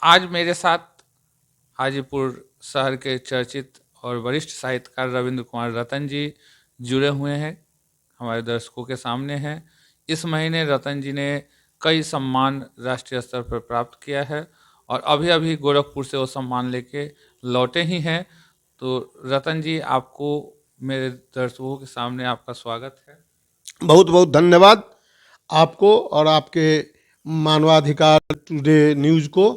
आज मेरे साथ हाजीपुर शहर के चर्चित और वरिष्ठ साहित्यकार रविंद्र कुमार रतन जी जुड़े हुए हैं, हमारे दर्शकों के सामने हैं। इस महीने रतन जी ने कई सम्मान राष्ट्रीय स्तर पर प्राप्त किया है और अभी अभी गोरखपुर से वो सम्मान लेके लौटे ही हैं। तो रतन जी, आपको मेरे दर्शकों के सामने आपका स्वागत है। बहुत बहुत धन्यवाद आपको और आपके मानवाधिकार टुडे न्यूज़ को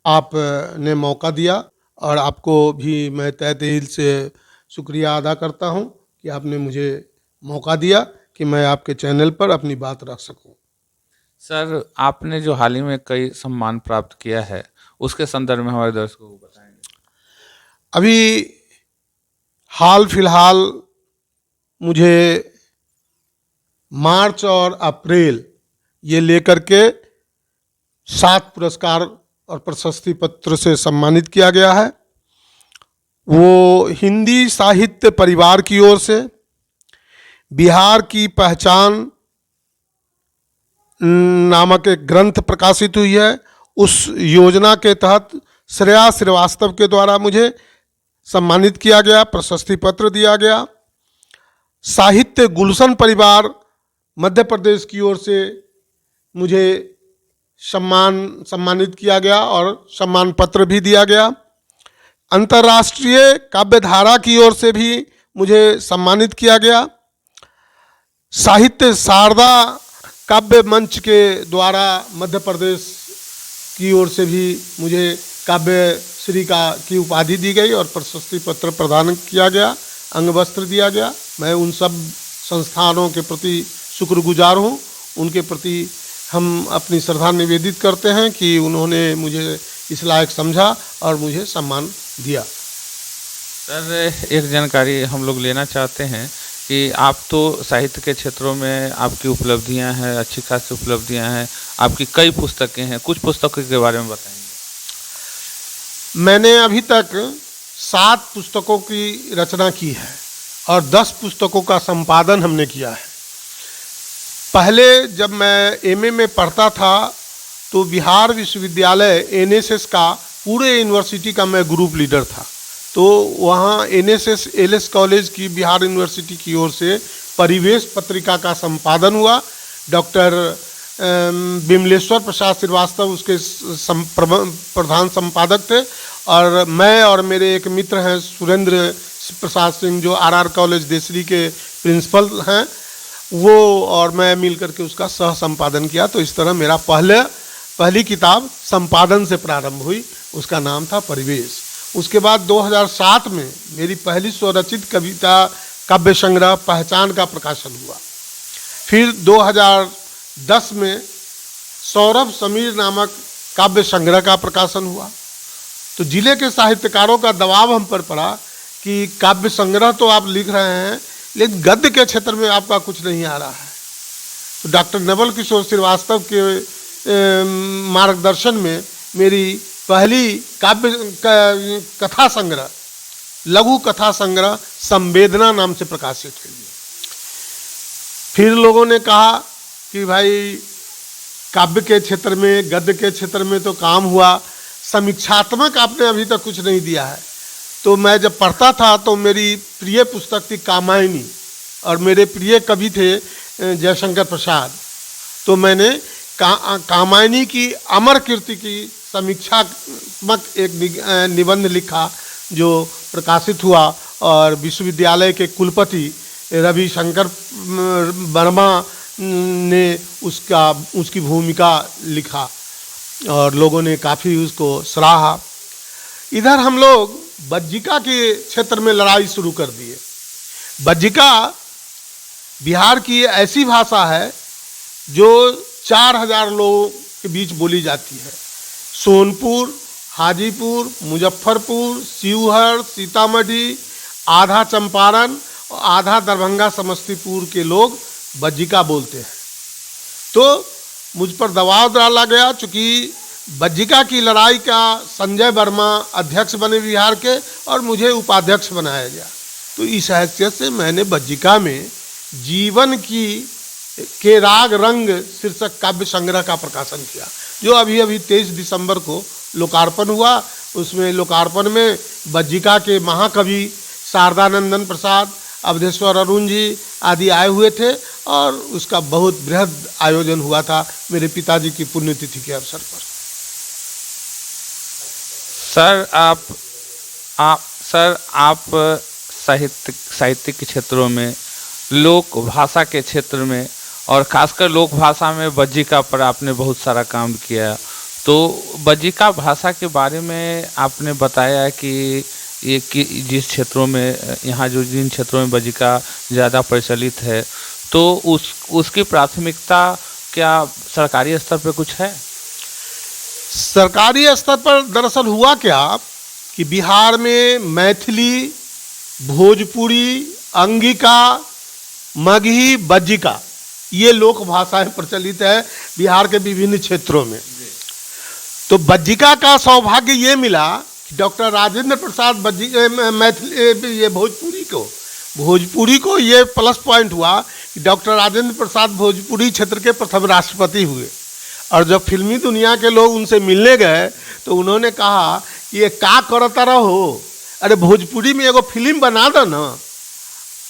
आपने मौका दिया, और आपको भी मैं तहे दिल से शुक्रिया अदा करता हूं कि आपने मुझे मौका दिया कि मैं आपके चैनल पर अपनी बात रख सकूं। सर, आपने जो हाल ही में कई सम्मान प्राप्त किया है, उसके संदर्भ में हमारे दर्शकों को बताएंगे। अभी हाल फिलहाल मुझे मार्च और अप्रैल ये लेकर के 7 पुरस्कार और प्रशस्ति पत्र से सम्मानित किया गया है। वो हिंदी साहित्य परिवार की ओर से बिहार की पहचान नामक एक ग्रंथ प्रकाशित हुई है। उस योजना के तहत श्रेया श्रीवास्तव के द्वारा मुझे सम्मानित किया गया, प्रशस्ति पत्र दिया गया। साहित्य गुलशन परिवार मध्य प्रदेश की ओर से मुझे सम्मानित किया गया और सम्मान पत्र भी दिया गया। अंतर्राष्ट्रीय काव्यधारा की ओर से भी मुझे सम्मानित किया गया। साहित्य शारदा काव्य मंच के द्वारा मध्य प्रदेश की ओर से भी मुझे काव्य श्री की उपाधि दी गई और प्रशस्ति पत्र प्रदान किया गया, अंगवस्त्र दिया गया। मैं उन सब संस्थानों के प्रति शुक्रगुजार हूँ। उनके प्रति हम अपनी श्रद्धा निवेदित करते हैं कि उन्होंने मुझे इस लायक समझा और मुझे सम्मान दिया। सर, एक जानकारी हम लोग लेना चाहते हैं कि आप तो साहित्य के क्षेत्रों में आपकी उपलब्धियां हैं, अच्छी खासी उपलब्धियां हैं, आपकी कई पुस्तकें हैं, कुछ पुस्तकों के बारे में बताएंगे। मैंने अभी तक 7 पुस्तकों की रचना की है और 10 पुस्तकों का संपादन हमने किया है। पहले जब मैं एमए में पढ़ता था तो बिहार विश्वविद्यालय एनएसएस का पूरे यूनिवर्सिटी का मैं ग्रुप लीडर था। तो वहाँ एनएसएस एलएस कॉलेज की बिहार यूनिवर्सिटी की ओर से परिवेश पत्रिका का संपादन हुआ। डॉक्टर विमलेश्वर प्रसाद श्रीवास्तव उसके प्रधान संपादक थे और मैं और मेरे एक मित्र हैं सुरेंद्र प्रसाद सिंह, जो आरआर कॉलेज देसरी के प्रिंसिपल हैं, वो और मैं मिल करके उसका सह संपादन किया। तो इस तरह मेरा पहली किताब संपादन से प्रारंभ हुई, उसका नाम था परिवेश। उसके बाद 2007 में मेरी पहली स्वरचित कविता काव्य संग्रह पहचान का प्रकाशन हुआ। फिर 2010 में सौरभ समीर नामक काव्य संग्रह का प्रकाशन हुआ। तो जिले के साहित्यकारों का दबाव हम पर पड़ा कि काव्य संग्रह तो आप लिख रहे हैं लेकिन गद्य के क्षेत्र में आपका कुछ नहीं आ रहा है। तो डॉक्टर नवल किशोर श्रीवास्तव के मार्गदर्शन में मेरी पहली काव्य कथा संग्रह, लघु कथा संग्रह संवेदना नाम से प्रकाशित हुई। फिर लोगों ने कहा कि भाई काव्य के क्षेत्र में, गद्य के क्षेत्र में तो काम हुआ, समीक्षात्मक आपने अभी तक कुछ नहीं दिया है। तो मैं जब पढ़ता था तो मेरी प्रिय पुस्तक थी कामायनी और मेरे प्रिय कवि थे जयशंकर प्रसाद। तो मैंने कामायनी की अमर कीर्ति की समीक्षात्मक एक निबंध लिखा जो प्रकाशित हुआ और विश्वविद्यालय के कुलपति रविशंकर वर्मा ने उसकी भूमिका लिखा और लोगों ने काफ़ी उसको सराहा। इधर हम लोग बज्जिका के क्षेत्र में लड़ाई शुरू कर दिए। बज्जिका बिहार की ऐसी भाषा है जो 4000 लोगों के बीच बोली जाती है। सोनपुर, हाजीपुर, मुजफ्फरपुर, शिवहर, सीतामढ़ी, आधा चंपारण और आधा दरभंगा समस्तीपुर के लोग बज्जिका बोलते हैं। तो मुझ पर दबाव डाला गया, चूँकि बज्जिका की लड़ाई का संजय वर्मा अध्यक्ष बने बिहार के और मुझे उपाध्यक्ष बनाया गया। तो इस हैसियत से मैंने बज्जिका में जीवन के राग रंग शीर्षक काव्य संग्रह का प्रकाशन किया। जो अभी अभी 23 दिसंबर को लोकार्पण हुआ। उसमें लोकार्पण में बज्जिका के महाकवि शारदानंदन प्रसाद, अवधेश्वर अरुण जी आदि आए हुए थे और उसका बहुत बृहद आयोजन हुआ था मेरे पिताजी की पुण्यतिथि के अवसर पर। सर आप साहित्य के क्षेत्रों में, लोक भाषा के क्षेत्र में और खासकर लोक भाषा में बज्जिका पर आपने बहुत सारा काम किया। तो बज्जिका भाषा के बारे में आपने बताया कि ये कि जिस क्षेत्रों में यहाँ जो जिन क्षेत्रों में बज्जिका ज़्यादा प्रचलित है, तो उसकी प्राथमिकता क्या सरकारी स्तर पर कुछ है? सरकारी स्तर पर दरअसल हुआ क्या कि बिहार में मैथिली, भोजपुरी, अंगिका, मगही, बज्जिका ये लोक भाषाएं प्रचलित है बिहार के विभिन्न क्षेत्रों में। तो बज्जिका का सौभाग्य ये मिला कि डॉक्टर राजेंद्र प्रसाद मैथिली ये भोजपुरी को ये प्लस पॉइंट हुआ कि डॉक्टर राजेंद्र प्रसाद भोजपुरी क्षेत्र के प्रथम राष्ट्रपति हुए। और जब फिल्मी दुनिया के लोग उनसे मिलने गए तो उन्होंने कहा कि ये का करता रहो, अरे भोजपुरी में एगो फिल्म बना दो ना।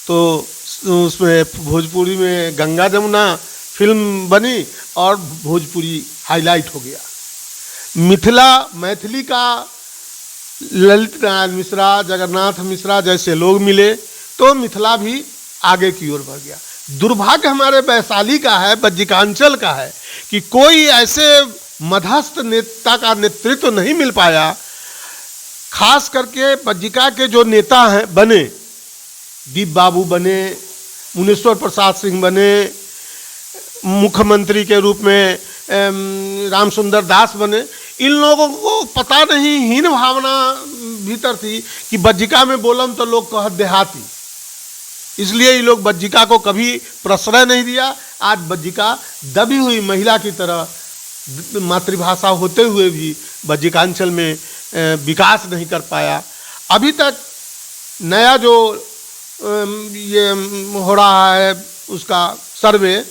तो उसमें भोजपुरी में गंगा जमुना फिल्म बनी और भोजपुरी हाईलाइट हो गया। मैथिली का ललित नारायण मिश्रा, जगन्नाथ मिश्रा जैसे लोग मिले तो मिथिला भी आगे की ओर बढ़ गया। दुर्भाग्य हमारे वैशाली का है, बज्जिकांचल का है कि कोई ऐसे मध्यस्थ नेता का नेतृत्व नहीं मिल पाया। खास करके बज्जिका के जो नेता हैं बने, दीप बाबू बने, मुनेश्वर प्रसाद सिंह बने, मुख्यमंत्री के रूप में रामसुंदर दास बने। इन लोगों को पता नहीं, हीन भावना भीतर थी कि बज्जिका में बोलम तो लोग कह देहाती, इसलिए ये लोग बज्जिका को कभी प्रश्रय नहीं दिया। आज बज्जिका दबी हुई महिला की तरह मातृभाषा होते हुए भी बज्जिकांचल में विकास नहीं कर पाया। अभी तक नया जो ये हो रहा है उसका सर्वे,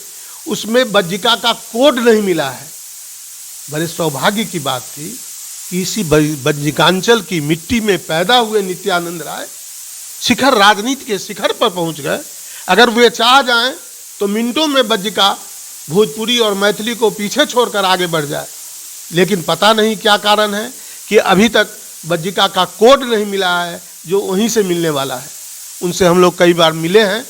उसमें बज्जिका का कोड नहीं मिला है। बड़े सौभाग्य की बात थी कि इसी बज्जिकांचल की मिट्टी में पैदा हुए नित्यानंद राय शिखर, राजनीति के शिखर पर पहुंच गए। अगर वे चाह जाएं तो मिनटों में बज्जिका भोजपुरी और मैथिली को पीछे छोड़कर आगे बढ़ जाए, लेकिन पता नहीं क्या कारण है कि अभी तक बज्जिका का कोड नहीं मिला है जो वहीं से मिलने वाला है। उनसे हम लोग कई बार मिले हैं।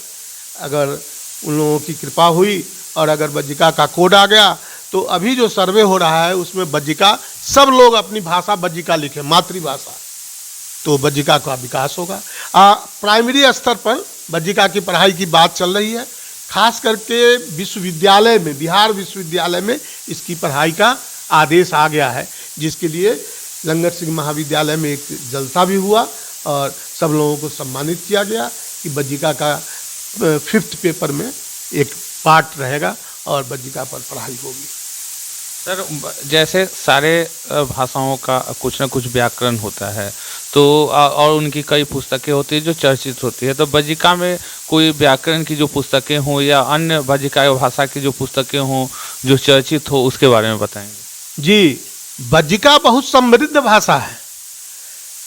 अगर उन लोगों की कृपा हुई और अगर बज्जिका का कोड आ गया तो अभी जो सर्वे हो रहा है उसमें बज्जिका, सब लोग अपनी भाषा बज्जिका लिखें, मातृभाषा, तो बज्जिका का विकास होगा। प्राइमरी स्तर पर बज्जिका की पढ़ाई की बात चल रही है। खास करके विश्वविद्यालय में, बिहार विश्वविद्यालय में इसकी पढ़ाई का आदेश आ गया है, जिसके लिए लंगर सिंह महाविद्यालय में एक जलसा भी हुआ और सब लोगों को सम्मानित किया गया कि बज्जिका का 5th पेपर में एक पार्ट रहेगा और बज्जिका पर पढ़ाई होगी। सर, जैसे सारे भाषाओं का कुछ ना कुछ व्याकरण होता है, तो और उनकी कई पुस्तकें होती है जो चर्चित होती है, तो बज्जिका में कोई व्याकरण की जो पुस्तकें हों या अन्य बज्जिका भाषा की जो पुस्तकें हों जो चर्चित हो, उसके बारे में बताएंगे? जी, बज्जिका बहुत समृद्ध भाषा है।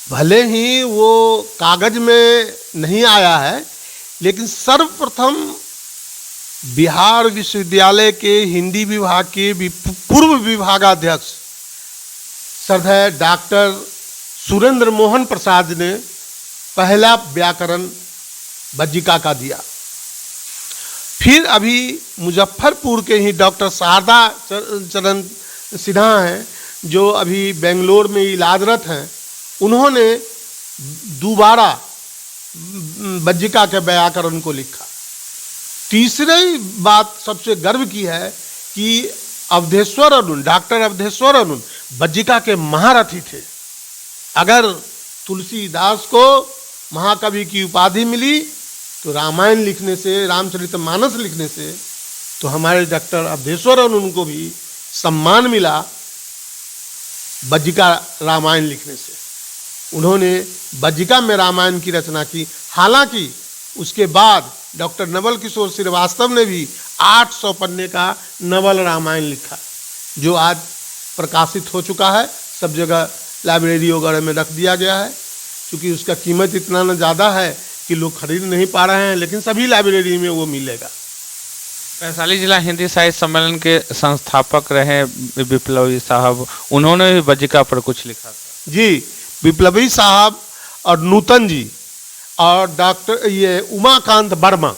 भले ही वो कागज में नहीं आया है, लेकिन सर्वप्रथम बिहार विश्वविद्यालय के हिंदी विभाग के पूर्व विभागाध्यक्ष श्रद्धेय डॉक्टर सुरेंद्र मोहन प्रसाद ने पहला व्याकरण बज्जिका का दिया। फिर अभी मुजफ्फरपुर के ही डॉक्टर शारदा चरण सिन्हा हैं, जो अभी बेंगलोर में इलाजरत हैं, उन्होंने दोबारा बज्जिका के व्याकरण को लिखा। तीसरी बात सबसे गर्व की है कि अवधेश्वर अरुण, डॉक्टर अवधेश्वर अरुण बज्जिका के महारथी थे। अगर तुलसीदास को महाकवि की उपाधि मिली तो रामायण लिखने से, रामचरितमानस लिखने से, तो हमारे डॉक्टर अवधेश्वर अरुण को भी सम्मान मिला बज्जिका रामायण लिखने से। उन्होंने बज्जिका में रामायण की रचना की। हालांकि उसके बाद डॉक्टर नवल किशोर श्रीवास्तव ने भी 800 पन्ने का नवल रामायण लिखा, जो आज प्रकाशित हो चुका है, सब जगह लाइब्रेरी वगैरह में रख दिया गया है। क्योंकि उसका कीमत इतना न ज़्यादा है कि लोग खरीद नहीं पा रहे हैं, लेकिन सभी लाइब्रेरी में वो मिलेगा। वैशाली जिला हिंदी साहित्य सम्मेलन के संस्थापक रहे विप्लवी साहब, उन्होंने भी बज्जिका पर कुछ लिखा था। जी, विप्लवी साहब और नूतन जी और डॉक्टर ये उमाकांत वर्मा,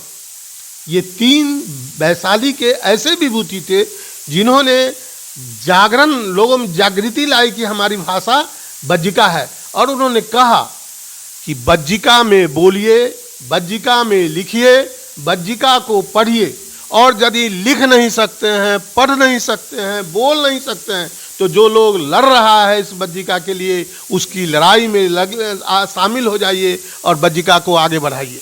ये तीन वैशाली के ऐसे विभूति थे जिन्होंने जागरण, लोगों में जागृति लाई कि हमारी भाषा बज्जिका है। और उन्होंने कहा कि बज्जिका में बोलिए, बज्जिका में लिखिए, बज्जिका को पढ़िए, और यदि लिख नहीं सकते हैं, पढ़ नहीं सकते हैं, बोल नहीं सकते हैं, तो जो लोग लड़ रहा है इस बज्जिका के लिए, उसकी लड़ाई में शामिल हो जाइए और बज्जिका को आगे बढ़ाइए।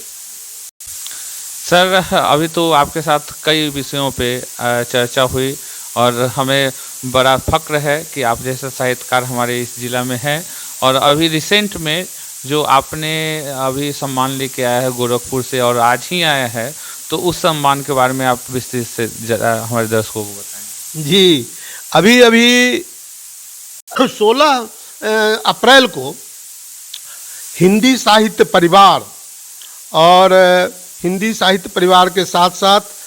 सर, अभी तो आपके साथ कई विषयों पे चर्चा हुई और हमें बड़ा फक्र है कि आप जैसे साहित्यकार हमारे इस ज़िला में हैं। और अभी रिसेंट में जो आपने अभी सम्मान लेके आया है गोरखपुर से और आज ही आया है, तो उस सम्मान के बारे में आप विस्तृत से जरा हमारे दर्शकों को बताएं। जी, अभी 16 अप्रैल को हिंदी साहित्य परिवार और हिंदी साहित्य परिवार के साथ साथ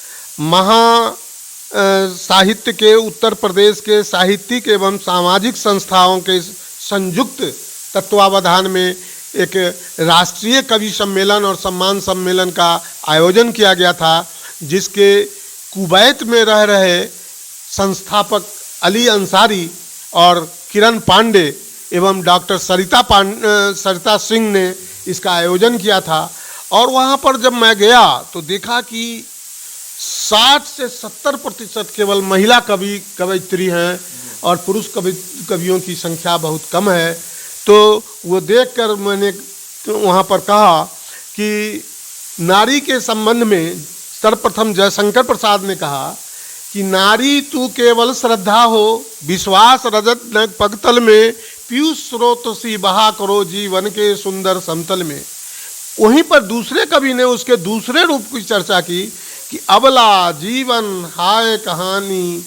साहित्य के उत्तर प्रदेश के साहित्यिक एवं सामाजिक संस्थाओं के संयुक्त तत्वावधान में एक राष्ट्रीय कवि सम्मेलन और सम्मान सम्मेलन का आयोजन किया गया था, जिसके कुवैत में रह रहे संस्थापक अली अंसारी और किरण पांडे एवं डॉक्टर सरिता सिंह ने इसका आयोजन किया था। और वहाँ पर जब मैं गया तो देखा कि 60 से 70% केवल महिला कवयित्री हैं और पुरुष कवियों की संख्या बहुत कम है। तो वो देखकर मैंने वहाँ पर कहा कि नारी के संबंध में सर्वप्रथम जयशंकर प्रसाद ने कहा कि नारी तू केवल श्रद्धा हो, विश्वास रजत न पगतल में, पीयूष स्रोत सी बहा करो जीवन के सुंदर समतल में। वहीं पर दूसरे कवि ने उसके दूसरे रूप की चर्चा की कि अबला जीवन हाय कहानी,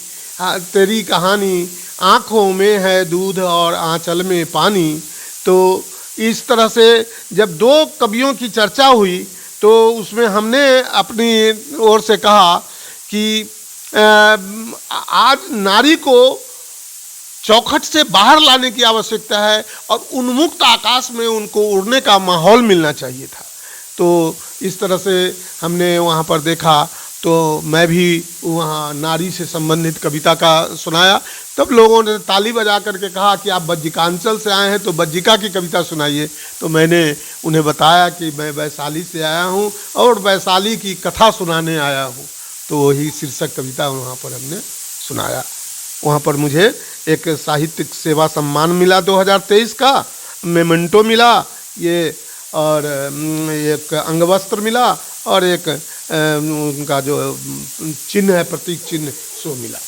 तेरी कहानी आँखों में है दूध और आंचल में पानी। तो इस तरह से जब दो कवियों की चर्चा हुई तो उसमें हमने अपनी ओर से कहा कि आज नारी को चौखट से बाहर लाने की आवश्यकता है और उन्मुक्त आकाश में उनको उड़ने का माहौल मिलना चाहिए था। तो इस तरह से हमने वहाँ पर देखा, तो मैं भी वहाँ नारी से संबंधित कविता का सुनाया। तब लोगों ने ताली बजा करके कहा कि आप बज्जिकांचल से आए हैं तो बज्जिका की कविता सुनाइए। तो मैंने उन्हें बताया कि मैं वैशाली से आया हूँ और वैशाली की कथा सुनाने आया हूँ। तो वही शीर्षक कविता वहाँ पर हमने सुनाया। वहाँ पर मुझे एक साहित्यिक सेवा सम्मान मिला 2023 का, मेमेंटो मिला ये, और एक अंगवस्त्र मिला और एक उनका जो चिन्ह है, प्रतीक चिन्ह, सो मिला।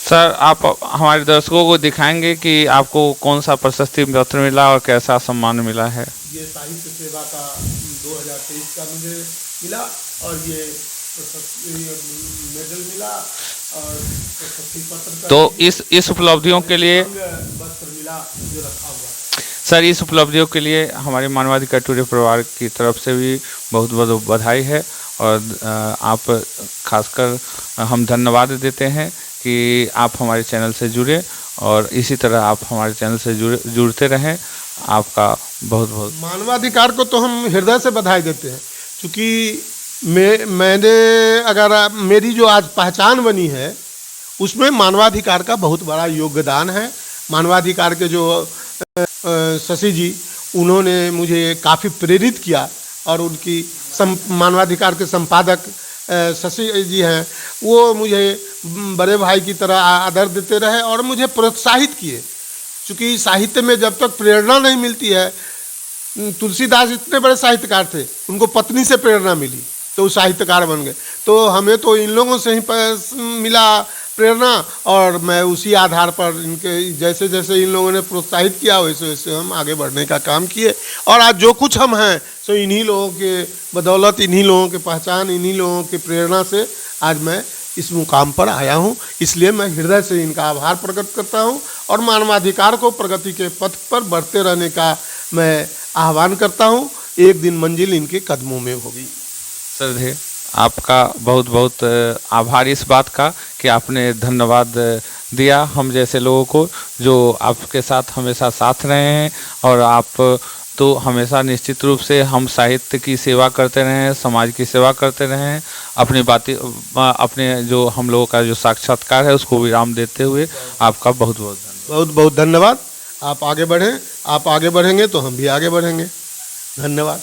सर, आप हमारे दर्शकों को दिखाएंगे कि आपको कौन सा प्रशस्ति पत्र मिला और कैसा सम्मान मिला है? ये साहित्य सेवा का 2023 का मुझे मिला और ये मेडल मिला और प्रशस्ति पत्र। तो इस उपलब्धियों के लिए वस्त्र मिला जो रखा हुआ। सर, इस उपलब्धियों के लिए हमारे मानवाधिकार टुडे परिवार की तरफ से भी बहुत बहुत बधाई है। और आप खासकर हम धन्यवाद देते हैं कि आप हमारे चैनल से जुड़े और इसी तरह आप हमारे चैनल से जुड़ते रहें। आपका बहुत बहुत मानवाधिकार को तो हम हृदय से बधाई देते हैं, क्योंकि मैंने अगर मेरी जो आज पहचान बनी है उसमें मानवाधिकार का बहुत बड़ा योगदान है। मानवाधिकार के जो शशि जी, उन्होंने मुझे काफ़ी प्रेरित किया और उनकी मानवाधिकार के संपादक शशि जी हैं, वो मुझे बड़े भाई की तरह आदर देते रहे और मुझे प्रोत्साहित किए। क्योंकि साहित्य में जब तक प्रेरणा नहीं मिलती है, तुलसीदास इतने बड़े साहित्यकार थे, उनको पत्नी से प्रेरणा मिली तो वो साहित्यकार बन गए। तो हमें तो इन लोगों से ही मिला प्रेरणा और मैं उसी आधार पर इनके जैसे जैसे इन लोगों ने प्रोत्साहित किया वैसे वैसे हम आगे बढ़ने का काम किए। और आज जो कुछ हम हैं सो इन्हीं लोगों के बदौलत, इन्हीं लोगों के पहचान, इन्हीं लोगों की प्रेरणा से आज मैं इस मुकाम पर आया हूँ। इसलिए मैं हृदय से इनका आभार प्रकट करता हूँ और मानवाधिकार को प्रगति के पथ पर बढ़ते रहने का मैं आह्वान करता हूँ। एक दिन मंजिल इनके कदमों में होगी। श्रद्धेय, आपका बहुत बहुत आभार इस बात का कि आपने धन्यवाद दिया हम जैसे लोगों को जो आपके साथ हमेशा साथ रहे हैं। और आप तो हमेशा निश्चित रूप से हम साहित्य की सेवा करते रहे हैं, समाज की सेवा करते रहे हैं। अपनी बातें अपने जो हम लोगों का जो साक्षात्कार है उसको विराम देते हुए आपका बहुत बहुत धन्यवाद। बहुत बहुत धन्यवाद। आप आगे बढ़ें, आप आगे बढ़ेंगे तो हम भी आगे बढ़ेंगे। धन्यवाद।